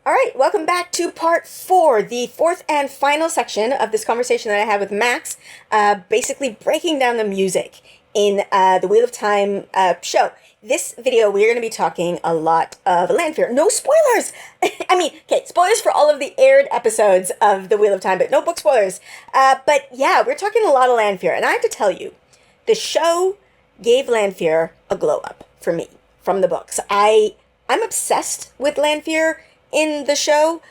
All right, welcome back to part 4, the fourth and final section of this conversation that I had with Max, basically breaking down the music in the Wheel of Time show. This video, we're going to be talking a lot of Lanfear. No spoilers! I mean, okay, spoilers for all of the aired episodes of the Wheel of Time, but no book spoilers. But yeah, we're talking a lot of Lanfear, and I have to tell you, the show gave Lanfear a glow up for me from the books. I'm obsessed with Lanfear in the show.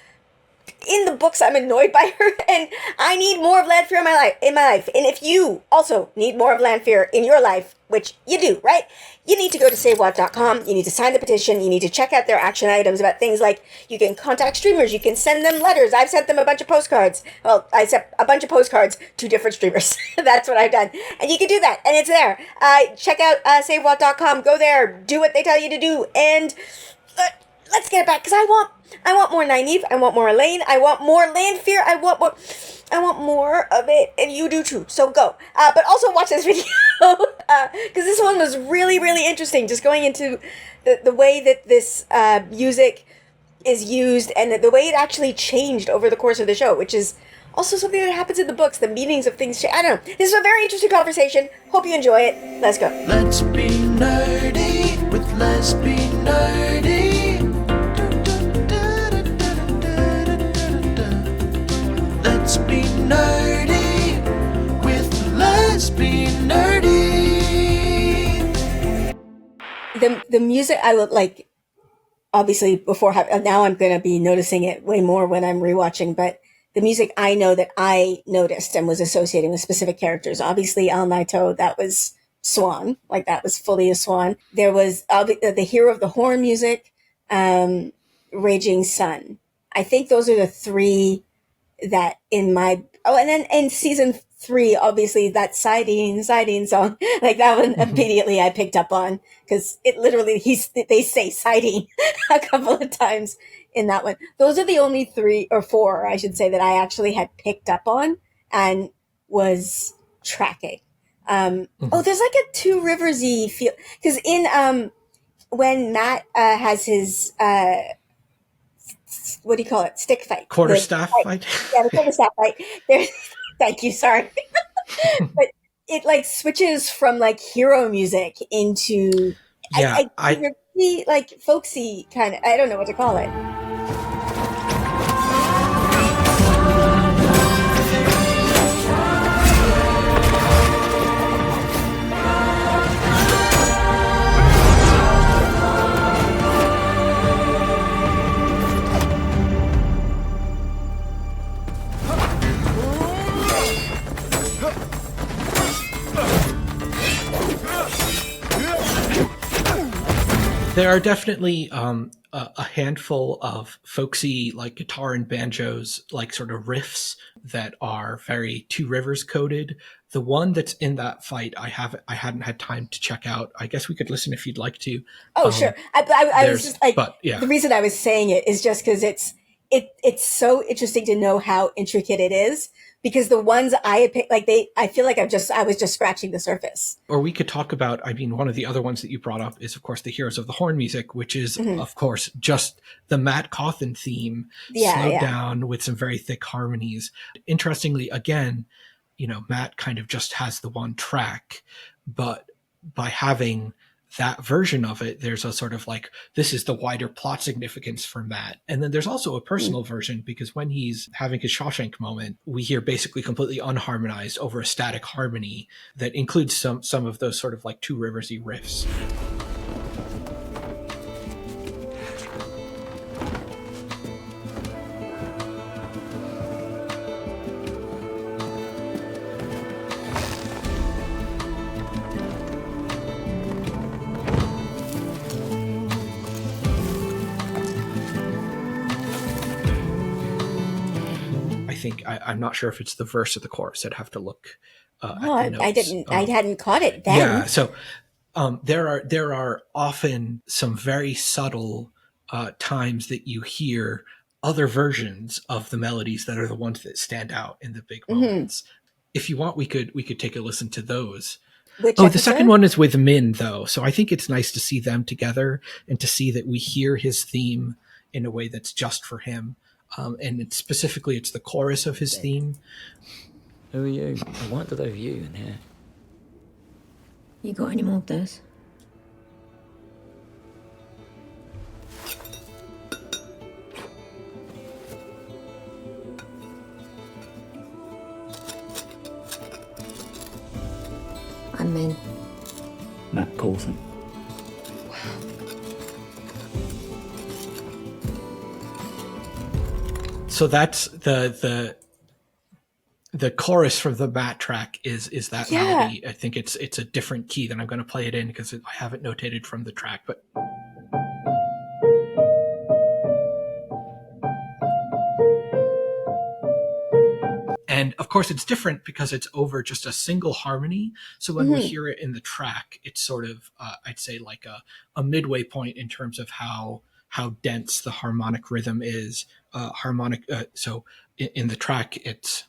In the books, I'm annoyed by her, and I need more of Lanfear in my life. And if you also need more of Lanfear in your life, which you do, right? You need to go to SaveWoT.com. You need to sign the petition. You need to check out their action items about things like you can contact streamers. You can send them letters. I've sent them a bunch of postcards. Well, I sent a bunch of postcards to different streamers. That's what I've done. And you can do that, and it's there. Check out SaveWoT.com. Go there. Do what they tell you to do. And let's get it back, because I want more Nynaeve. I want more Elaine. I want more Lanfear. I want more of it, and you do too. So go. But also watch this video, because this one was really, really interesting. Just going into the way that this music is used, and the way it actually changed over the course of the show, which is also something that happens in the books. The meanings of things change. I don't know. This is a very interesting conversation. Hope you enjoy it. Let's go. Let's be nerdy with Let's Be Nerdy. Let's be nerdy with Let's Be Nerdy. The music I would like, obviously before, now I'm going to be noticing it way more when I'm rewatching, but the music I know that I noticed and was associating with specific characters. Obviously Al Naito, that was Swan, like that was fully a Swan. There was the Hero of the Horn music, Raging Sun. I think those are the three that in my, and then in season 3, obviously that siding song, like that one immediately I picked up on, because it literally, they say siding a couple of times in that one. Those are the only 3 or 4, I should say, that I actually had picked up on and was tracking. Oh, there's like a Two Rivers-y feel, because in when Matt has his what do you call it? Stick fight. Quarterstaff fight? Yeah, the quarterstaff fight. There's, thank you, sorry. But it like switches from like hero music into really, like folksy kind of, I don't know what to call it. There are definitely a handful of folksy, like guitar and banjos, like sort of riffs that are very Two Rivers coded. The one that's in that fight, I hadn't had time to check out. I guess we could listen if you'd like to. Oh, sure. I was just like, but yeah, the reason I was saying it is just because it's so interesting to know how intricate it is. Because the ones I had picked, like I feel like I was just scratching the surface. Or we could talk about, I mean, one of the other ones that you brought up is, of course, the Heroes of the Horn music, which is, of course, just the Matt Cawthon theme, slowed down with some very thick harmonies. Interestingly, again, you know, Matt kind of just has the one track, but by having that version of it, there's a sort of like, this is the wider plot significance for Matt. And then there's also a personal version, because when he's having his Shawshank moment, we hear basically completely unharmonized over a static harmony that includes some of those sort of like Two Rivers-y riffs. I'm not sure if it's the verse or the chorus. I'd have to look. I hadn't caught it then. Yeah. So there are often some very subtle times that you hear other versions of the melodies that are the ones that stand out in the big moments. If you want, we could take a listen to those. Which episode? The second one is with Min, though. So I think it's nice to see them together and to see that we hear his theme in a way that's just for him. Specifically, it's the chorus of his theme. Who are you? What do they have you in here? You got any more of those? I'm in. Matt Coulson. So that's the chorus from the Matt track is that melody. I think it's a different key than I'm going to play it in because I have it notated from the track, but. And of course it's different because it's over just a single harmony. So when we hear it in the track, it's sort of, I'd say like a midway point in terms of how dense the harmonic rhythm is. So in the track, it's,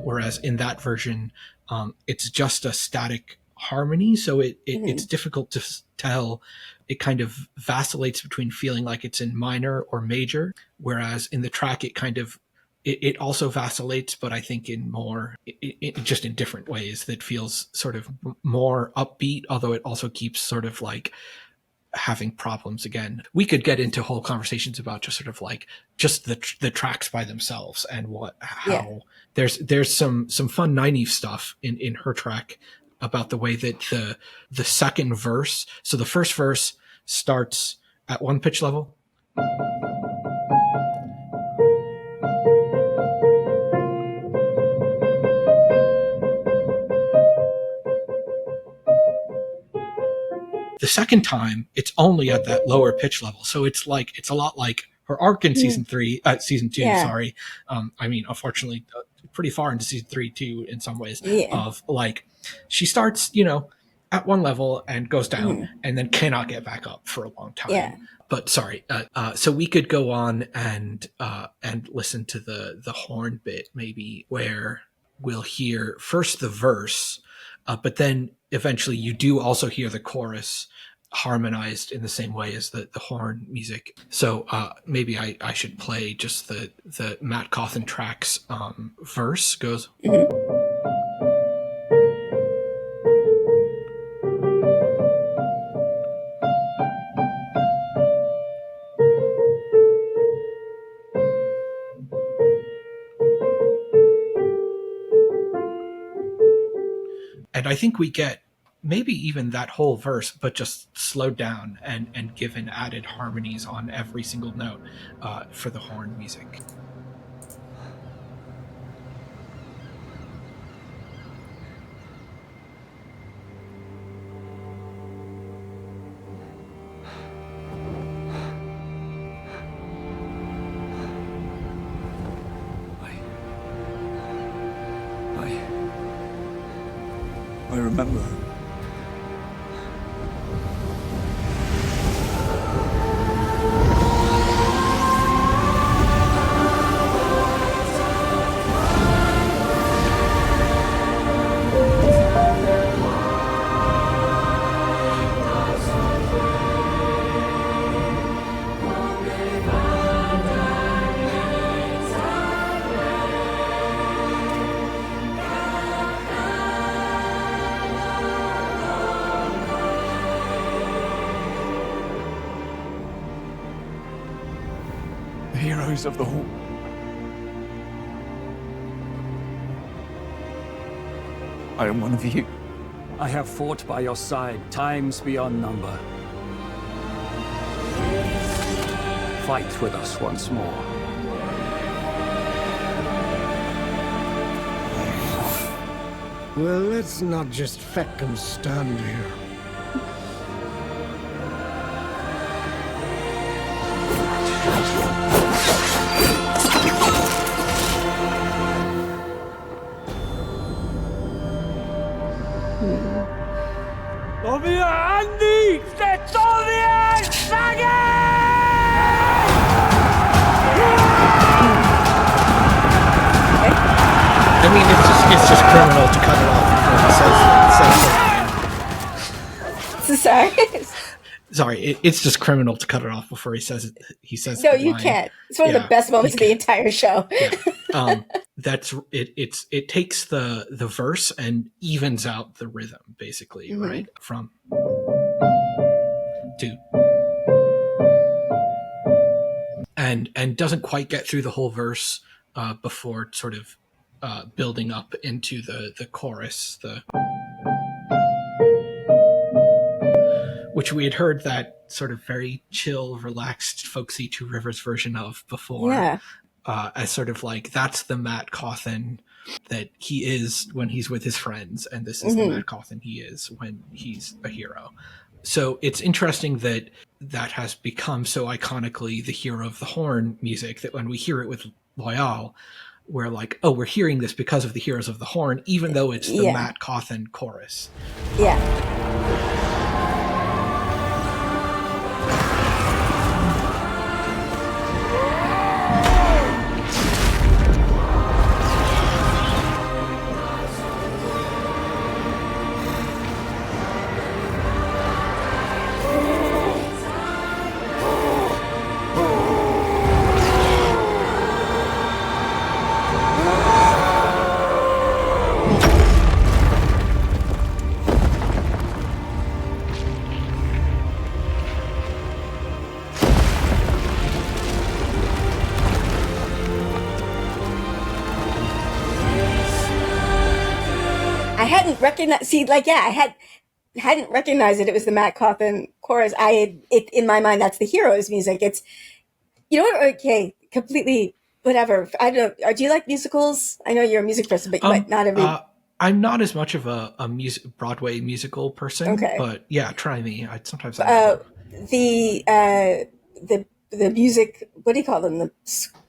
whereas in that version, it's just a static harmony. So it's difficult to tell. It kind of vacillates between feeling like it's in minor or major, whereas in the track it also vacillates, but I think in more just in different ways that feels sort of more upbeat, although it also keeps sort of like having problems again. We could get into whole conversations about just sort of like just the tracks by themselves and how there's some fun Nynaeve stuff in her track about the way that the second verse, so the first verse starts at one pitch level. The second time, it's only at that lower pitch level. So it's a lot like her arc in season two, sorry. I mean, unfortunately, pretty far into season 3 too, in some ways, of like, she starts, at one level and goes down and then cannot get back up for a long time. Yeah. But sorry. So we could go on and listen to the horn bit maybe where we'll hear first the verse, but then eventually you do also hear the chorus harmonized in the same way as the horn music. So maybe I should play just the Matt Cawthon track's verse goes. And I think we get maybe even that whole verse, but just slowed down and given added harmonies on every single note for the horn music. I remember. Heroes of the Horn. I am one of you. I have fought by your side times beyond number. Fight with us once more. Well, let's not just feck and stand here. I mean, it's just criminal to cut it off before he says it. Sorry. Sorry, it's just criminal to cut it off before he says it. He says No, the you line. can't. It's one of the best moments of the entire show. That's it. It takes the verse and evens out the rhythm, basically, right? From to and doesn't quite get through the whole verse before sort of building up into the chorus, which we had heard that sort of very chill, relaxed, folksy Two Rivers version of before, as sort of like, that's the Matt Cawthon that he is when he's with his friends, and this is the Matt Cawthon he is when he's a hero. So it's interesting that that has become so iconically the Hero of the Horn music that when we hear it with Loyal, we're like, oh, we're hearing this because of the Heroes of the Horn, even though it's the Matt Cawthon chorus. Yeah. I hadn't recognized it was the Matt Cawthon chorus. In my mind, that's the Heroes music. It's, you know what? Okay, completely whatever. I don't know. Do you like musicals? I know you're a music person, but not every. I'm not as much of a Broadway musical person, but yeah, try me. The music. What do you call them? The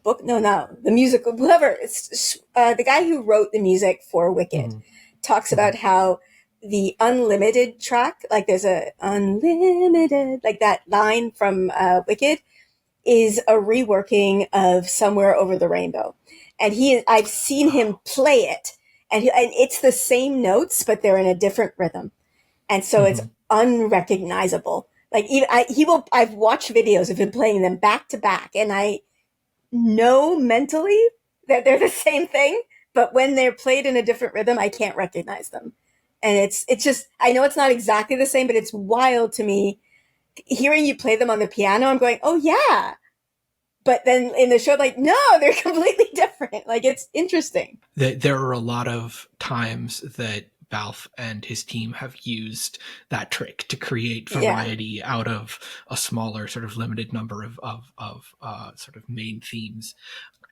book? No, the musical. Whoever. It's the guy who wrote the music for Wicked talks about how the unlimited track, like there's a unlimited, like that line from Wicked, is a reworking of Somewhere Over the Rainbow. And I've seen him play it, and it's the same notes, but they're in a different rhythm. And so it's unrecognizable. Like I've watched videos of him playing them back to back, and I know mentally that they're the same thing, but when they're played in a different rhythm, I can't recognize them. And it's just, I know it's not exactly the same, but it's wild to me. Hearing you play them on the piano, I'm going, oh yeah. But then in the show, like, no, they're completely different. Like, it's interesting. There are a lot of times that Balfe and his team have used that trick to create variety out of a smaller sort of limited number of sort of main themes.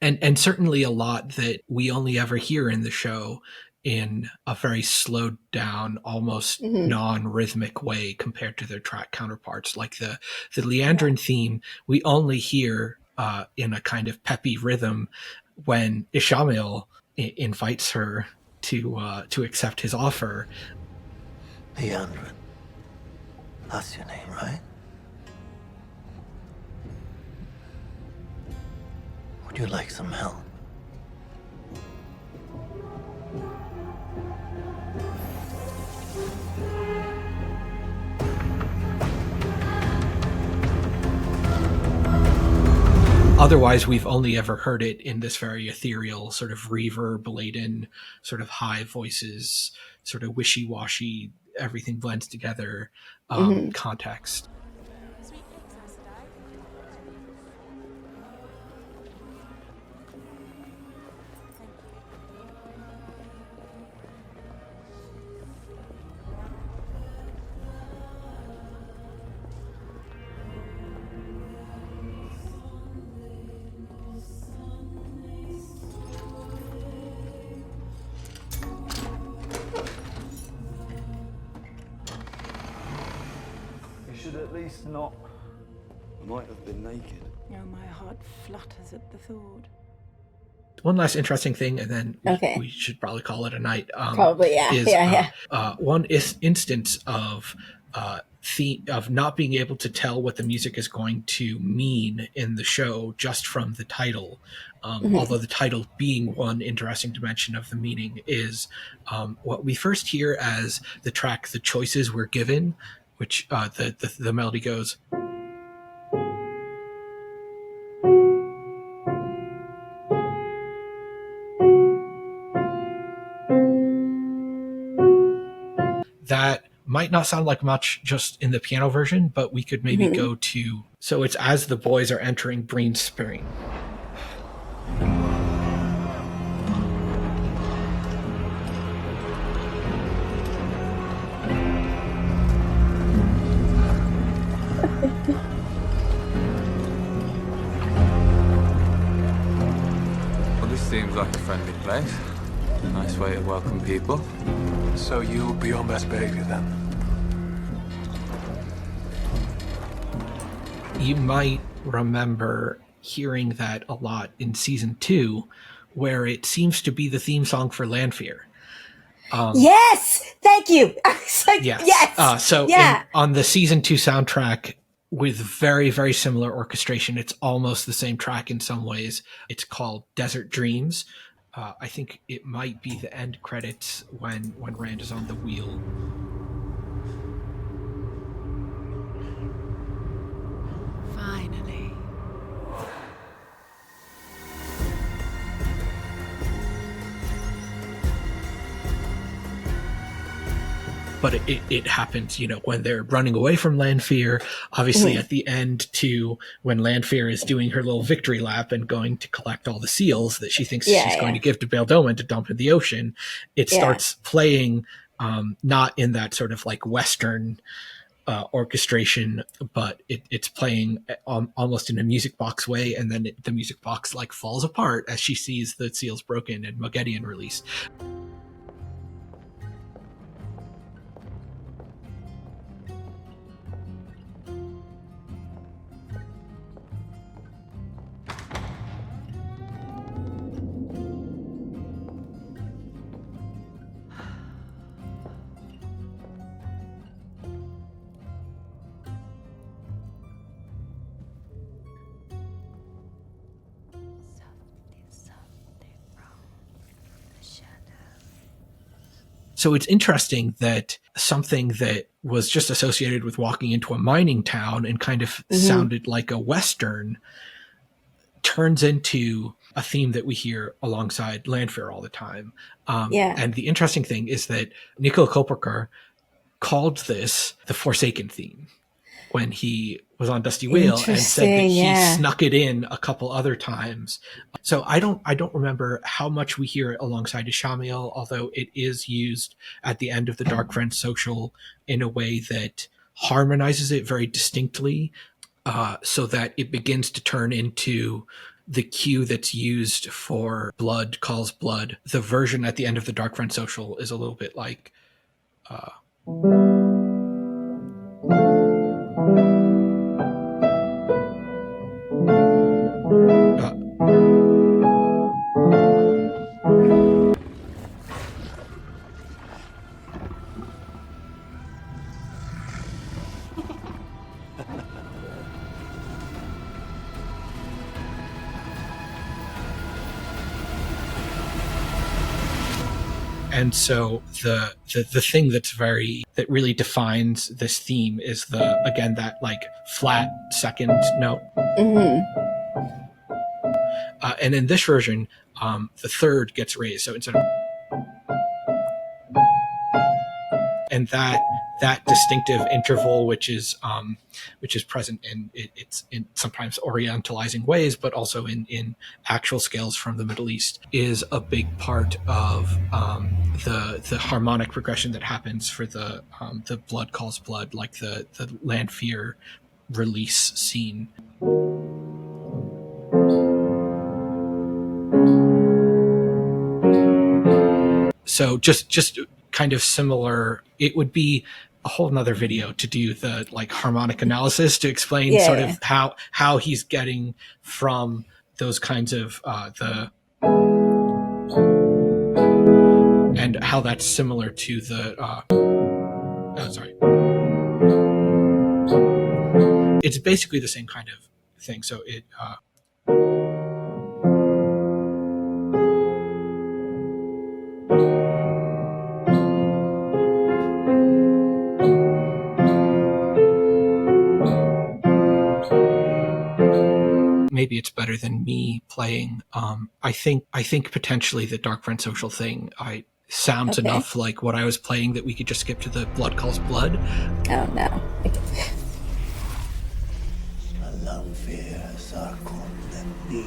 And certainly a lot that we only ever hear in the show in a very slowed down, almost non-rhythmic way compared to their track counterparts. Like the Leandrin theme, we only hear in a kind of peppy rhythm when Ishamael invites her to accept his offer. Leandrin. That's your name, right? Would you like some help? Otherwise, we've only ever heard it in this very ethereal, sort of reverb-laden, sort of high voices, sort of wishy-washy, everything blends together context. At least not. I might have been naked. Oh, my heart flutters at the thought. One last interesting thing, and then we should probably call it a night. Probably, yeah. One instance of not being able to tell what the music is going to mean in the show just from the title. Although the title being one interesting dimension of the meaning is what we first hear as the track "The Choices We're Given." which the melody goes. That might not sound like much just in the piano version, but we could maybe go to, so it's as the boys are entering Breen's Spring. Well, this seems like a friendly place. Nice way to welcome people. So you'll be on best behavior then? You might remember hearing that a lot in season 2, where it seems to be the theme song for Lanfear. Yes, thank you. I was like, yes. On the season 2 soundtrack, with very, very similar orchestration, it's almost the same track in some ways. It's called Desert Dreams. I think it might be the end credits when Rand is on the wheel. Finally. But it happens, when they're running away from Lanfear, obviously at the end too, when Lanfear is doing her little victory lap and going to collect all the seals that she thinks she's going to give to Bail Doman to dump in the ocean, it starts playing, not in that sort of like Western orchestration, but it's playing almost in a music box way, and then the music box like falls apart as she sees the seals broken and Moghedien released. So it's interesting that something that was just associated with walking into a mining town and kind of sounded like a Western turns into a theme that we hear alongside Lanfear all the time. And the interesting thing is that Nicola Culpeper called this the Forsaken theme when he was on Dusty Wheel, and said that he snuck it in a couple other times. So I don't remember how much we hear it alongside Ishamael, although it is used at the end of the Dark Friend Social in a way that harmonizes it very distinctly, so that it begins to turn into the cue that's used for Blood Calls Blood. The version at the end of the Dark Friend Social is a little bit like and so the thing that really defines this theme is that like flat second note. And in this version, the third gets raised. So instead of, and that distinctive interval, which is present in it's in sometimes orientalizing ways, but also in actual scales from the Middle East, is a big part of the harmonic progression that happens for the Blood Calls Blood, like the Lanfear release scene. So just kind of similar, it would be a whole nother video to do the like harmonic analysis to explain sort of how he's getting from those kinds of and how that's similar to the it's basically the same kind of thing. So it maybe it's better than me playing. I think potentially the Dark Friend social thing sounds enough like what I was playing that we could just skip to the Blood Calls Blood. Oh no. Lanfear sarkon lemni.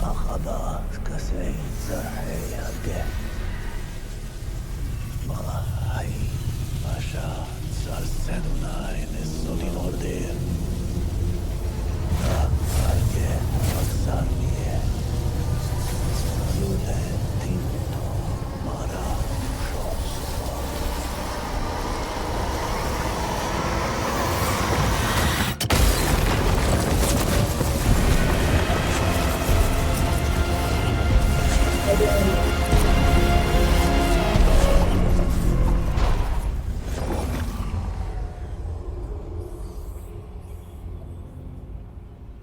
Akhada kasay zarhay hade. Malay Masha sarsenunay nesolin order. Arge aksarniye. Yule tinto mara shosva.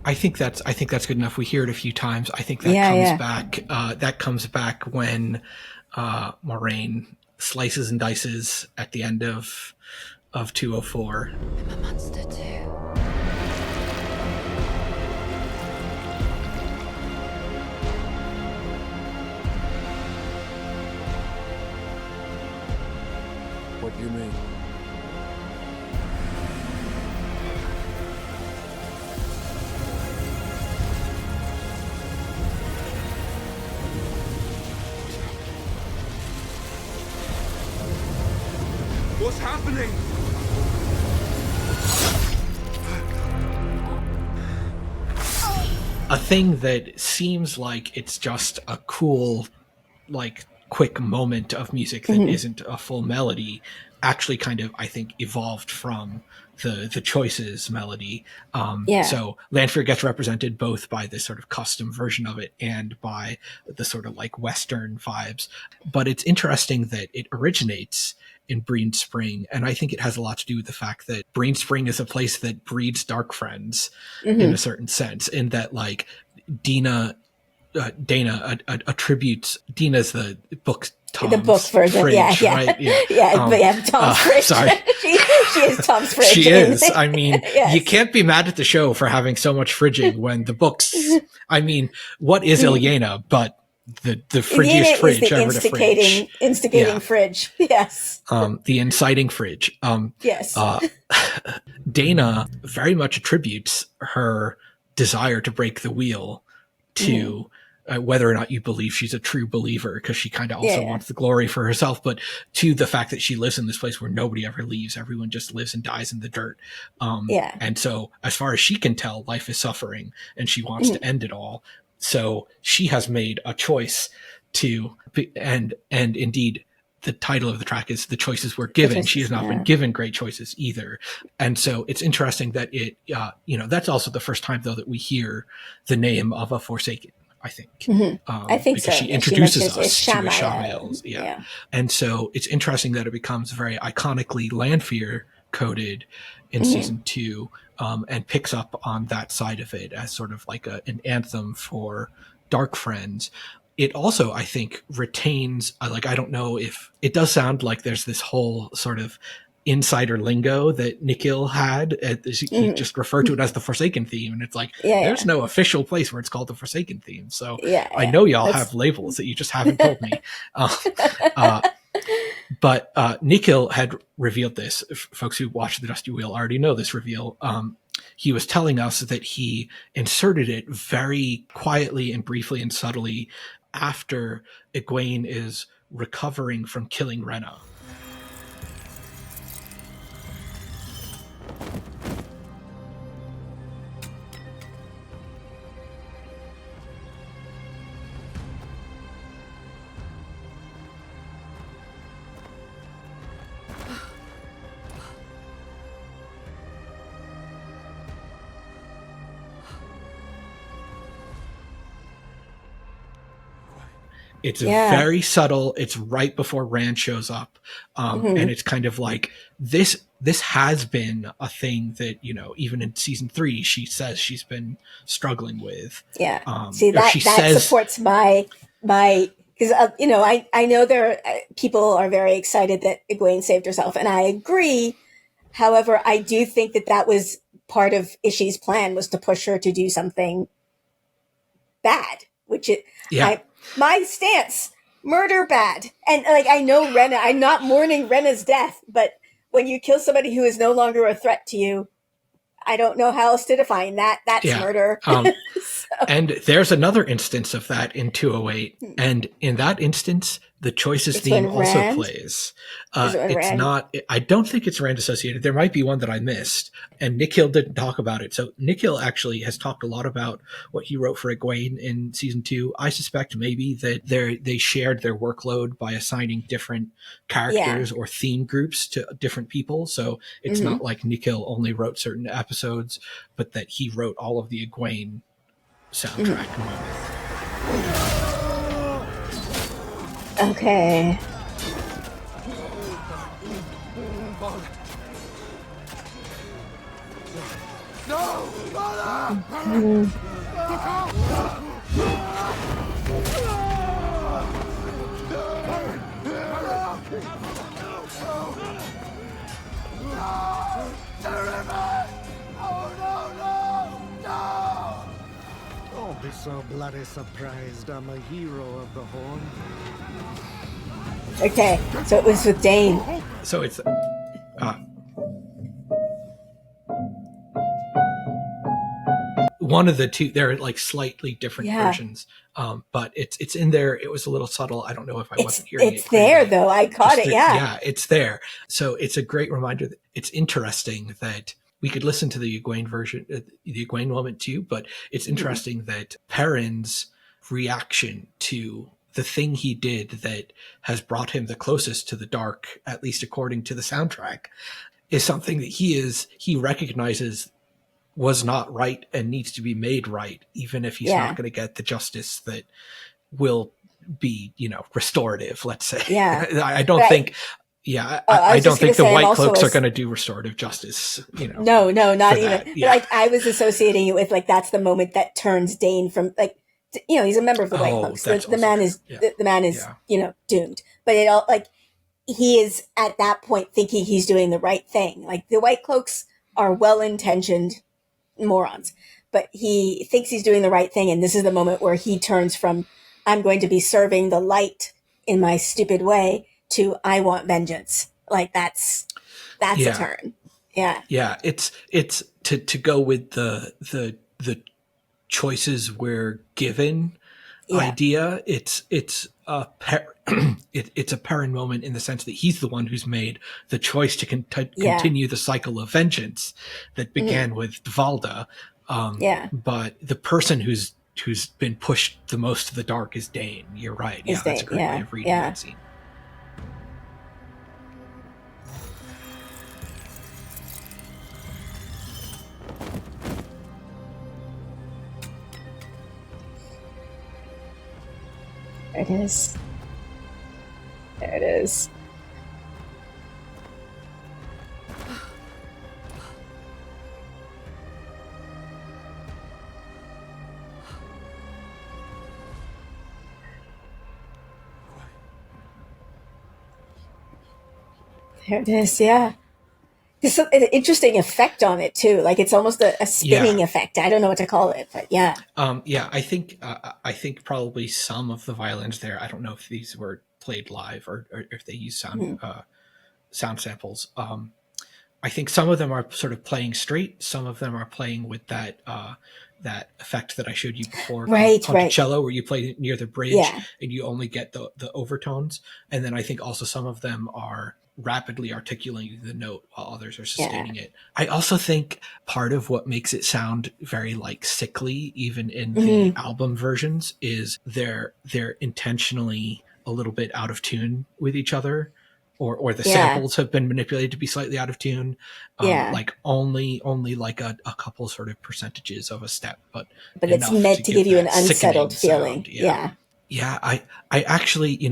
I think that's good enough. We hear it a few times. I think that comes back. That comes back when Moraine slices and dices at the end of 204. I'm a monster too. What do you mean? What's happening? A thing that seems like it's just a cool, like, quick moment of music that isn't a full melody actually kind of, I think, evolved from the Choices melody. So Lanfear gets represented both by this sort of custom version of it and by the sort of like Western vibes. But it's interesting that it originates in Breen Spring, and I think it has a lot to do with the fact that Breen Spring is a place that breeds dark friends in a certain sense, in that like Dana attributes Dina's the book Tom's the book version, fridge, right? Tom's fridge. Sorry. she is Tom's fridge. She is. I mean, you can't be mad at the show for having so much fridging when the books. I mean, what is Egwene but the fridgiest fridge is the ever to fridge? Instigating fridge. Yes. The inciting fridge. Yes. Dana very much attributes her desire to break the wheel to whether or not you believe she's a true believer, because she kind of also wants the glory for herself, but to the fact that she lives in this place where nobody ever leaves. Everyone just lives and dies in the dirt. And so as far as she can tell, life is suffering and she wants to end it all. So she has made a choice to be, and indeed the title of the track is The Choices Were Given. She has not been given great choices either. And so it's interesting that it, that's also the first time though that we hear the name of a Forsaken, I think. I think because so. she introduces us to Ishamael. Ishamael. And so it's interesting that it becomes very iconically Lanfear coded in season 2, and picks up on that side of it as sort of like an anthem for dark friends. It also, I think, retains, I don't know if it does sound like there's this whole sort of insider lingo that Nikhil had. He just referred to it as the Forsaken theme. And it's like, there's no official place where it's called the Forsaken theme. So I know y'all have labels that you just haven't told me. But Nikhil had revealed this. Folks who watch The Dusty Wheel already know this reveal. He was telling us that he inserted it very quietly and briefly and subtly after Egwene is recovering from killing Rena. It's very subtle. It's right before Rand shows up. And it's kind of like this has been a thing that, even in season 3, she says she's been struggling with. Yeah. That supports my, because, I know people are very excited that Egwene saved herself, and I agree. However, I do think that was part of Ishi's plan was to push her to do something bad, which my stance, murder bad. And like, I know Rena, I'm not mourning Rena's death, but when you kill somebody who is no longer a threat to you, I don't know how else to define that. That's murder. And there's another instance of that in 208. And in that instance, the choices theme also plays. It's not, I don't think it's Rand associated. There might be one that I missed. And Nick Hill didn't talk about it. So Nick Hill actually has talked a lot about what he wrote for Egwene in season 2. I suspect maybe that they shared their workload by assigning different characters or theme groups to different people. So it's not like Nick Hill only wrote certain episodes, but that he wrote all of the Egwene soundtrack. Okay. No! Don't be so bloody surprised. I'm a hero of the Horn. Okay, so it was with Dane. So it's one of the two. They're like slightly different versions, but it's in there. It was a little subtle. I don't know if I wasn't hearing it. It's there though. I caught it. Yeah, it's there. So it's a great reminder that it's interesting that we could listen to the Egwene version, the Egwene moment too. But it's interesting that Perrin's reaction to the thing he did that has brought him the closest to the dark, at least according to the soundtrack, is something that he recognizes was not right and needs to be made right, even if he's not going to get the justice that will be, restorative, let's say. Yeah. I don't think, I don't think the White Cloaks are going to do restorative justice, No, not even. That. Yeah. Like, I was associating it with, like, that's the moment that turns Dane from, like, he's a member of the White Cloaks. The man is, doomed. But it all, like, he is at that point thinking he's doing the right thing. Like, the White Cloaks are well-intentioned morons, but he thinks he's doing the right thing. And this is the moment where he turns from, I'm going to be serving the light in my stupid way, to I want vengeance. Like, that's a turn. Yeah. Yeah. It's to go with the choices we're given idea. It's a Perrin moment in the sense that he's the one who's made the choice to continue the cycle of vengeance that began with Dvalda. But the person who's been pushed the most to the dark is Dane. You're right. Yeah, that's a great way of reading that scene. There it is. There it is. There it is, yeah. There's an interesting effect on it too. Like, it's almost a spinning effect. I don't know what to call it, but yeah. I think probably some of the violins there, I don't know if these were played live or if they use sound samples. I think some of them are sort of playing straight. Some of them are playing with that effect that I showed you before, Ponticello, where you play near the bridge and you only get the overtones. And then I think also some of them are rapidly articulating the note while others are sustaining it. I also think part of what makes it sound very like sickly, even in the album versions, is they're intentionally a little bit out of tune with each other, or the samples have been manipulated to be slightly out of tune. Like only like a couple sort of percentages of a step, but it's meant to give you an unsettled feeling. I actually,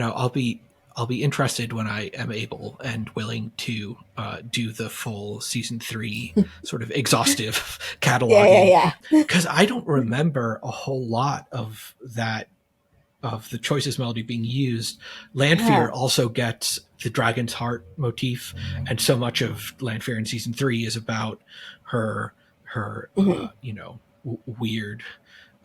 I'll be interested when I am able and willing to do the full season 3 sort of exhaustive cataloging. Because I don't remember a whole lot of that, of the Choices melody being used. Lanfear also gets the Dragon's Heart motif, and so much of Lanfear in season 3 is about her her weird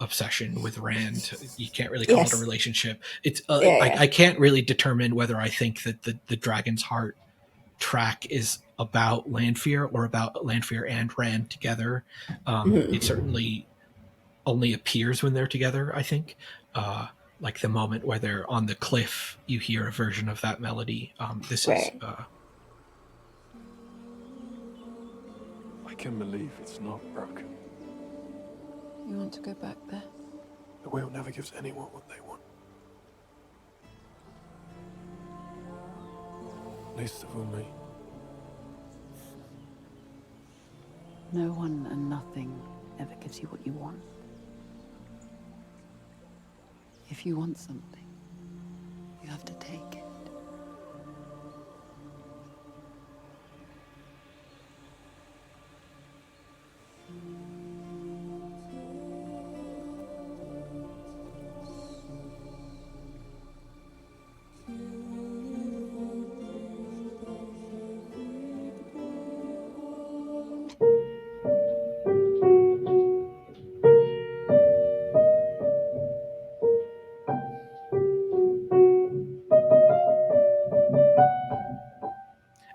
obsession with Rand. You can't really call it a relationship. It's I can't really determine whether I think that the Dragon's Heart track is about Lanfear or about Lanfear and Rand together. It certainly only appears when they're together, I think. Like the moment where they're on the cliff, you hear a version of that melody. This is... I can believe it's not broken. You want to go back there? The wheel never gives anyone what they want. Least of all me. No one and nothing ever gives you what you want. If you want something, you have to take it.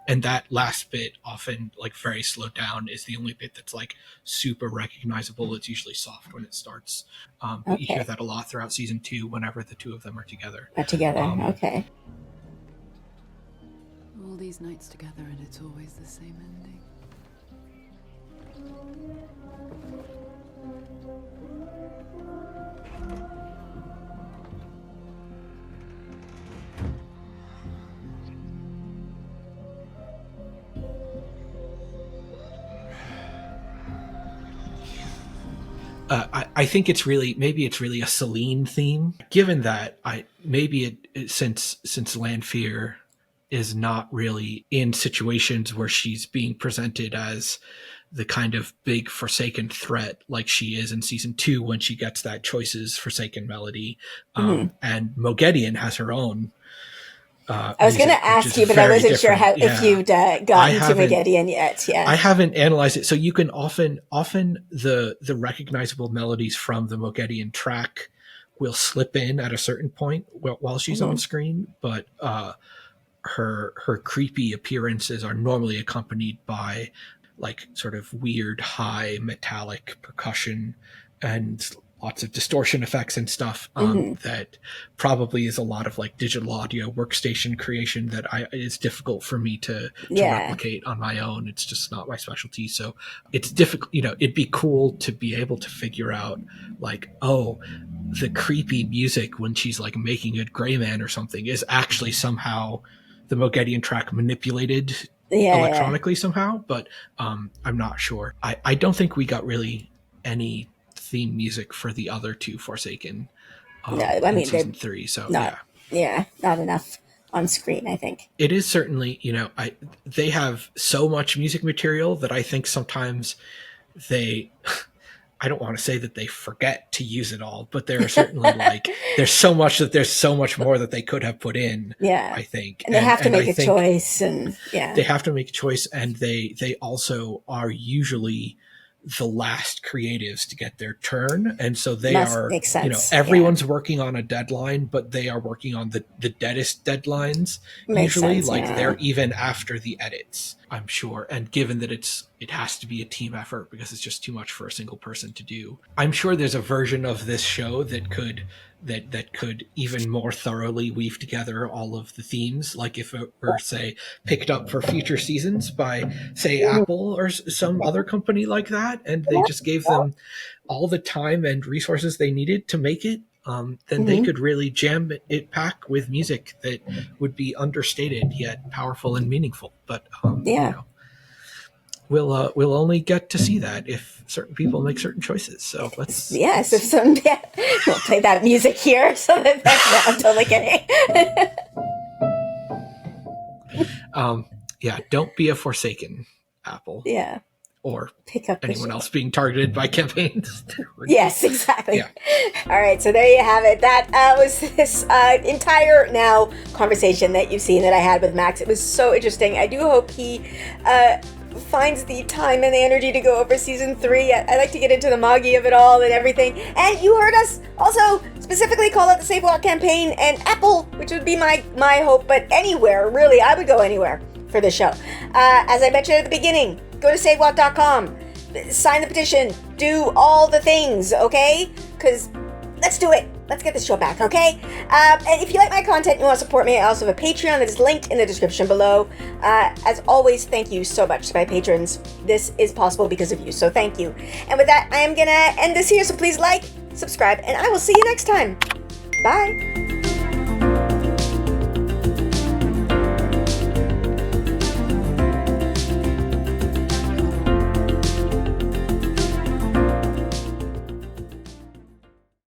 And that last bit, often like very slowed down, is the only bit that's like super recognizable. It's usually soft when it starts. But you hear that a lot throughout season 2 whenever the two of them are together. Okay. All these nights together and it's always the same ending. I think it's really a Celine theme, given that since Lanfear is not really in situations where she's being presented as the kind of big Forsaken threat like she is in season 2 when she gets that Choices Forsaken melody. And Moghedien has her own. I was going to ask you, but I wasn't sure if you'd gotten to Moghedien yet. Yeah, I haven't analyzed it. So you can often the recognizable melodies from the Moghedien track will slip in at a certain point while she's on screen, but her creepy appearances are normally accompanied by like sort of weird high metallic percussion and lots of distortion effects and stuff. That probably is a lot of like digital audio workstation creation that is difficult for me to replicate on my own. It's just not my specialty. So it's difficult, it'd be cool to be able to figure out like, oh, the creepy music when she's like making a gray man or something is actually somehow the Moghedien track manipulated electronically somehow, but I'm not sure. I don't think we got really any theme music for the other two Forsaken in season 3, so not enough on screen. I think it is certainly, they have so much music material that I think sometimes I don't want to say that they forget to use it all, but there are certainly like there's so much more that they could have put in. I think, and they have to make a choice, and they have to make a choice, and they also are usually the last creatives to get their turn, and so they makes sense. Everyone's working on a deadline, but they are working on the deadest deadlines. Usually, they're even after the edits, I'm sure. And given that it has to be a team effort because it's just too much for a single person to do, I'm sure there's a version of this show that could even more thoroughly weave together all of the themes. Like if it were, say, picked up for future seasons by, say, Apple or some other company like that, and they just gave them all the time and resources they needed to make it, then they could really jam it pack with music that would be understated yet powerful and meaningful. But we'll only get to see that if certain people make certain choices. So let's we'll play that music here so that I'm totally kidding. Don't be a Forsaken, Apple. Or pick up anyone else being targeted by campaigns. Yes, exactly. All right, so there you have it. That was this entire now conversation that you've seen that I had with Max. It was so interesting. I do hope he finds the time and the energy to go over season 3. I like to get into the Moggy of it all and everything. And you heard us also specifically call out the SaveWoT campaign and Apple, which would be my hope, but anywhere, really, I would go anywhere for this show. As I mentioned at the beginning, go to SaveWoT.com, sign the petition, do all the things, okay? Because let's do it. Let's get this show back, okay? And if you like my content and you want to support me, I also have a Patreon that is linked in the description below. As always, thank you so much to my patrons. This is possible because of you, so thank you. And with that, I am going to end this here, so please like, subscribe, and I will see you next time. Bye.